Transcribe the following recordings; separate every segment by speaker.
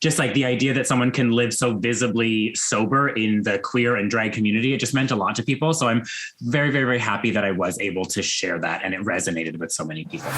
Speaker 1: just like the idea that someone can live so visibly sober in the queer and drag community, it just meant a lot to people. So I'm very, very, very happy that I was able to share that and it resonated with so many people.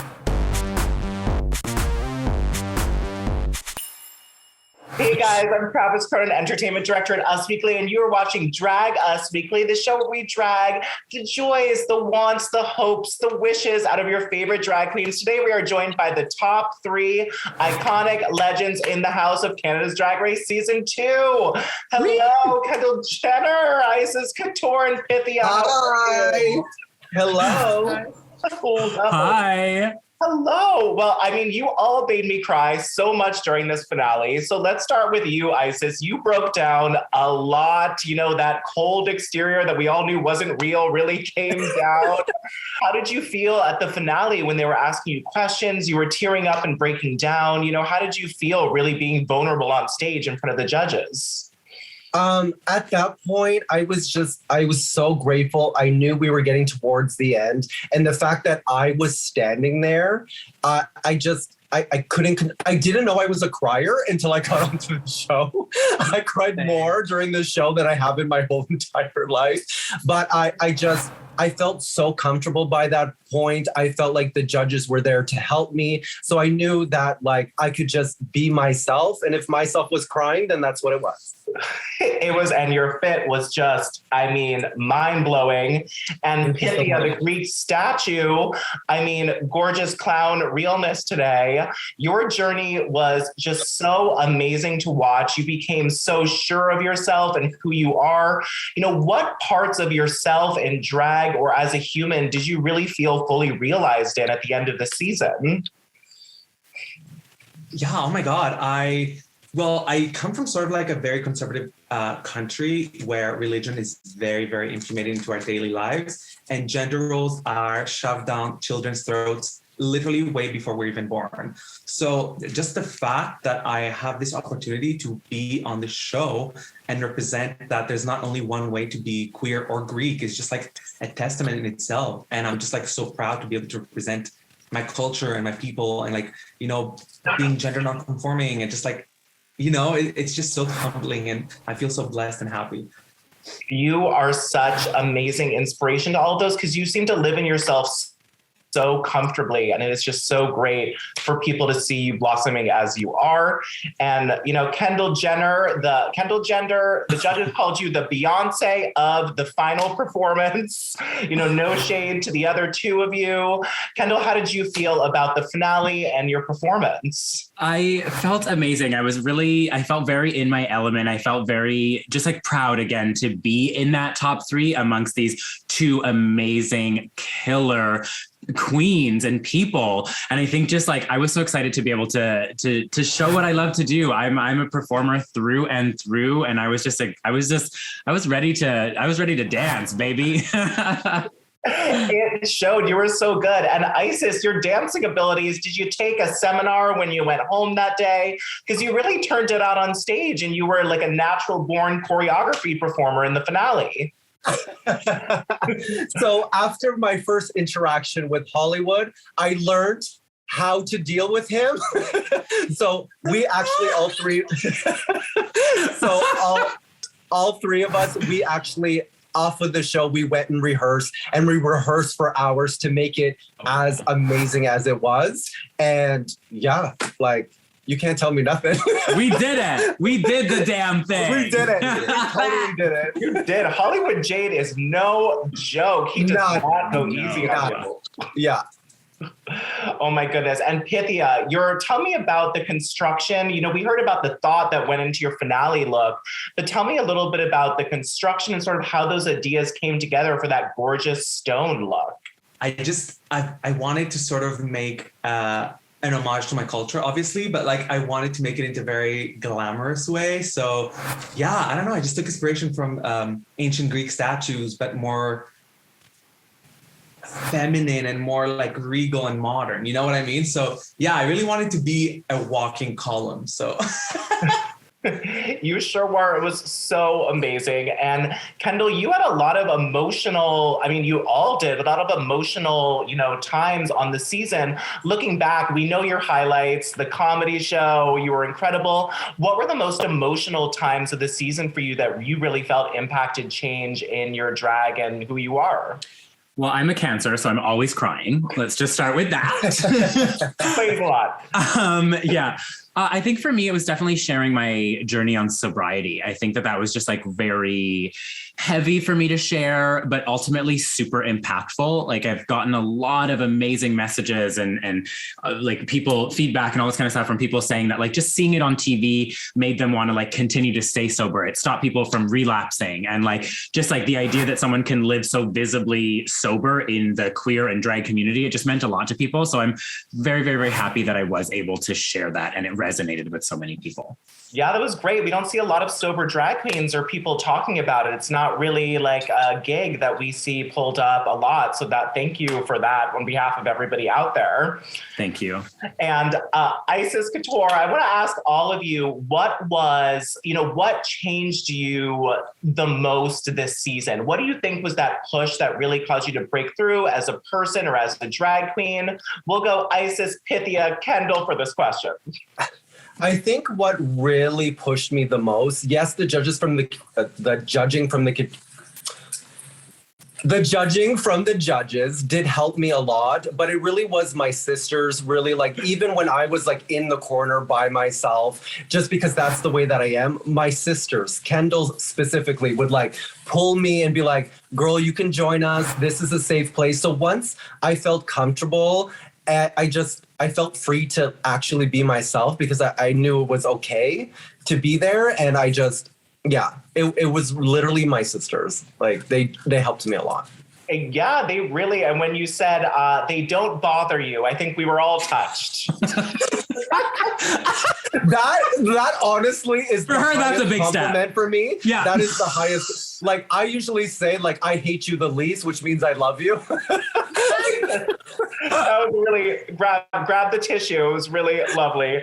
Speaker 2: Hey guys, I'm Travis Cronin, Entertainment Director at Us Weekly, and you are watching Drag Us Weekly, the show where we drag the joys, the wants, the hopes, the wishes out of your favorite drag queens. Today we are joined by the top 3 iconic legends in the house of Canada's Drag Race Season 2. Hello, Kendall Jenner, Icesis, Couture, and Pythia.
Speaker 3: Hi. Hello.
Speaker 1: Hi.
Speaker 2: Hello. Well, I mean, you all made me cry so much during this finale. So let's start with you, Icesis. You broke down a lot. You know, that cold exterior that we all knew wasn't real really came down. How did you feel at the finale when they were asking you questions? You were tearing up and breaking down. You know, how did you feel really being vulnerable on stage in front of the judges?
Speaker 3: At that point, I was so grateful. I knew we were getting towards the end. And the fact that I was standing there, I didn't know I was a crier until I got onto the show. I cried more during the show than I have in my whole entire life. But I felt so comfortable by that point. I felt like the judges were there to help me. So I knew that like I could just be myself. And if myself was crying, then that's what it was.
Speaker 2: It was, and your fit was just, I mean, mind-blowing. And Pythia, the Greek statue, I mean, gorgeous clown realness today. Your journey was just so amazing to watch. You became so sure of yourself and who you are. You know, what parts of yourself in drag or as a human did you really feel fully realized in at the end of the season?
Speaker 4: Yeah, oh my God. Well, I come from sort of like a very conservative country where religion is very, very implemented into our daily lives, and gender roles are shoved down children's throats literally way before we're even born. So just the fact that I have this opportunity to be on the show and represent that there's not only one way to be queer or Greek is just like a testament in itself. And I'm just like so proud to be able to represent my culture and my people and like, you know, being gender non-conforming and just like, you know, it's just so humbling and I feel so blessed and happy.
Speaker 2: You are such amazing inspiration to all of those because you seem to live in yourself so comfortably, and it is just so great for people to see you blossoming as you are. And you know, Kendall Jenner, the judges called you the Beyonce of the final performance. You know, no shade to the other two of you. Kendall, how did you feel about the finale and your performance?
Speaker 1: I felt amazing. I felt very in my element. I felt very just like proud again to be in that top 3 amongst these 2 amazing killer queens and people. And I think just like I was so excited to be able to show what I love to do. I'm a performer through and through, and I was ready to dance, baby.
Speaker 2: It showed. You were so good. And Icesis, your dancing abilities, did you take a seminar when you went home that day? Because you really turned it out on stage and you were like a natural born choreography performer in the finale.
Speaker 3: So after my first interaction with Hollywood, I learned how to deal with him. So we actually all 3 of us, we actually off of the show, we went and rehearsed, and we rehearsed for hours to make it as amazing as it was. And yeah, like, you can't tell me nothing.
Speaker 1: We did it. We did the damn thing.
Speaker 3: We did it. We totally did it.
Speaker 2: You did. Hollywood Jade is no joke. He does not go easy on you.
Speaker 3: Yeah.
Speaker 2: Oh my goodness. And Pythia, tell me about the construction. You know, we heard about the thought that went into your finale look, but tell me a little bit about the construction and sort of how those ideas came together for that gorgeous stone look.
Speaker 4: I wanted to sort of make an homage to my culture, obviously, but like I wanted to make it into a very glamorous way. So yeah, I don't know. I just took inspiration from ancient Greek statues, but more feminine and more like regal and modern. You know what I mean? So yeah, I really wanted to be a walking column. So
Speaker 2: You sure were. It was so amazing. And Kendall, you had a lot of emotional, I mean, you all did, a lot of emotional, times on the season. Looking back, we know your highlights, the comedy show, you were incredible. What were the most emotional times of the season for you that you really felt impacted change in your drag and who you are?
Speaker 1: Well, I'm a Cancer, so I'm always crying. Let's just start with that.
Speaker 2: Thanks a lot.
Speaker 1: Yeah. I think for me, it was definitely sharing my journey on sobriety. I think that was just like very heavy for me to share, but ultimately super impactful. Like I've gotten a lot of amazing messages and like people feedback and all this kind of stuff from people saying that like just seeing it on TV made them want to like continue to stay sober. It stopped people from relapsing. And like, just like the idea that someone can live so visibly sober in the queer and drag community, it just meant a lot to people. So I'm very, very, very happy that I was able to share that and it resonated with so many people.
Speaker 2: Yeah, that was great. We don't see a lot of sober drag queens or people talking about it. It's not really like a gig that we see pulled up a lot. So thank you for that on behalf of everybody out there.
Speaker 1: Thank you.
Speaker 2: And Icesis Couture, I want to ask all of you, what changed you the most this season? What do you think was that push that really caused you to break through as a person or as a drag queen? We'll go Icesis, Pythia, Kendall for this question.
Speaker 3: I think what really pushed me the most, yes, the judging from the judges did help me a lot, but it really was my sisters, really, like, even when I was like in the corner by myself, just because that's the way that I am, my sisters, Kendall specifically, would like pull me and be like, girl, you can join us. This is a safe place. So once I felt comfortable, I felt free to actually be myself because I knew it was okay to be there. And it was literally my sisters. Like they helped me a lot.
Speaker 2: Yeah, they really, and when you said they don't bother you, I think we were all touched.
Speaker 3: That honestly is
Speaker 1: for her. That's a big
Speaker 3: compliment
Speaker 1: step
Speaker 3: for me.
Speaker 1: Yeah,
Speaker 3: that is the highest. Like I usually say, like I hate you the least, which means I love you.
Speaker 2: That was really grab the tissue. It was really lovely.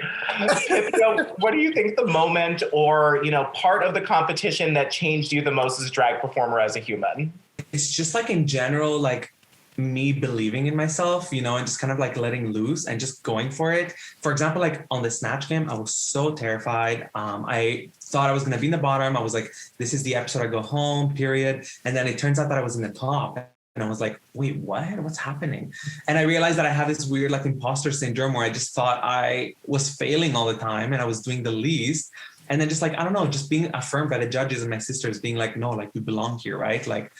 Speaker 2: So what do you think the moment or part of the competition that changed you the most as a drag performer, as a human?
Speaker 4: It's just like in general, like me believing in myself, and just kind of like letting loose and just going for it. For example, like on the Snatch Game, I was so terrified. I thought I was going to be in the bottom. I was like, this is the episode I go home, period. And then it turns out that I was in the top. And I was like, wait, what? What's happening? And I realized that I have this weird like imposter syndrome where I just thought I was failing all the time and I was doing the least. And then just like, I don't know, just being affirmed by the judges and my sisters being like, no, like you belong here, right? Like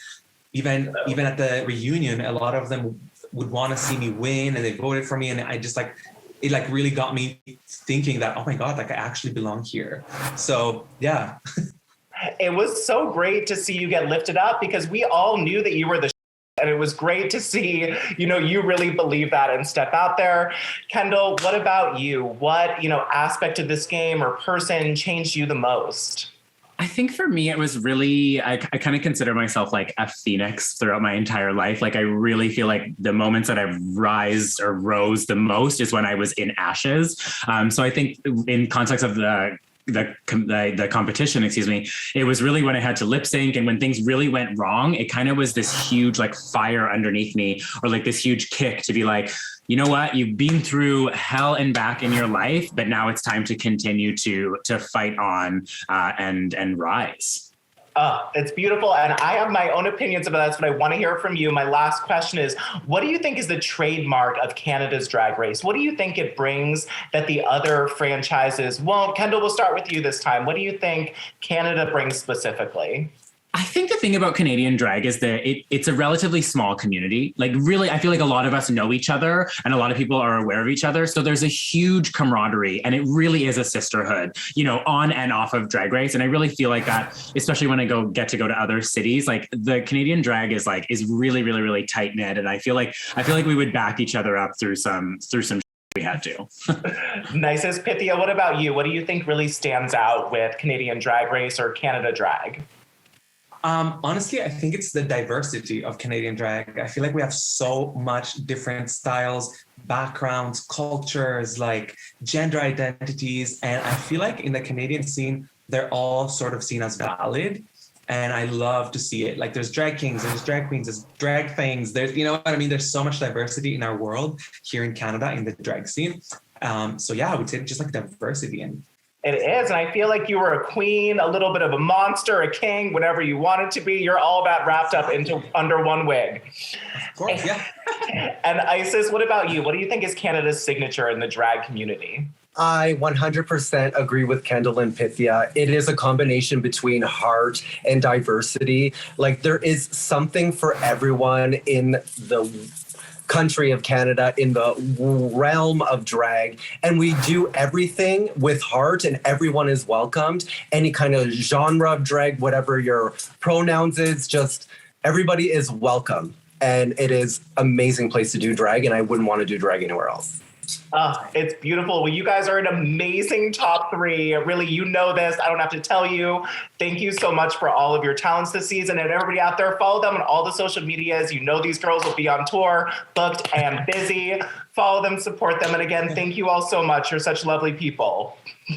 Speaker 4: even at the reunion, a lot of them would want to see me win and they voted for me. And I just like, it like really got me thinking that, oh my God, like I actually belong here. So yeah.
Speaker 2: It was so great to see you get lifted up because we all knew that you were the and it was great to see, you really believe that and step out there. Kendall, what about you? What, aspect of this game or person changed you the most?
Speaker 1: I think for me, it was really, I kind of consider myself like a phoenix throughout my entire life. Like I really feel like the moments that I've rose the most is when I was in ashes. So I think in context of the competition, it was really when I had to lip sync and when things really went wrong, it kind of was this huge like fire underneath me or like this huge kick to be like, you know what, you've been through hell and back in your life, but now it's time to continue to fight on and rise.
Speaker 2: It's beautiful. And I have my own opinions about that. That's what I want to hear from you. My last question is, what do you think is the trademark of Canada's Drag Race? What do you think it brings that the other franchises won't? Kendall, we'll start with you this time. What do you think Canada brings specifically?
Speaker 1: I think the thing about Canadian drag is that it's a relatively small community. Like really, I feel like a lot of us know each other and a lot of people are aware of each other. So there's a huge camaraderie and it really is a sisterhood, on and off of Drag Race. And I really feel like that, especially when I get to go to other cities, like the Canadian drag is really, really, really tight knit. And I feel like we would back each other up through some we had to.
Speaker 2: Nicest. Pythia, what about you? What do you think really stands out with Canadian Drag Race or Canada Drag?
Speaker 4: Honestly, I think it's the diversity of Canadian drag. I feel like we have so much different styles, backgrounds, cultures, like gender identities. And I feel like in the Canadian scene, they're all sort of seen as valid. And I love to see it. Like there's drag kings, there's drag queens, there's drag things. There's, you know what I mean? There's so much diversity in our world here in Canada in the drag scene. So yeah, I would say just like diversity. And
Speaker 2: it is. And I feel like you were a queen, a little bit of a monster, a king, whatever you wanted to be. You're all that wrapped up into under one wig.
Speaker 4: Of course, yeah.
Speaker 2: And Icesis, what about you? What do you think is Canada's signature in the drag community?
Speaker 3: I 100% agree with Kendall and Pythia. It is a combination between heart and diversity. Like there is something for everyone in the country of Canada, in the realm of drag. And we do everything with heart and everyone is welcomed. Any kind of genre of drag, whatever your pronouns is, just everybody is welcome. And it is an amazing place to do drag. And I wouldn't want to do drag anywhere else.
Speaker 2: It's beautiful. Well, you guys are an amazing top three. Really, you know this. I don't have to tell you. Thank you so much for all of your talents this season. And everybody out there, follow them on all the social medias. You know these girls will be on tour, booked and busy. Follow them, support them. And again, thank you all so much. You're such lovely people.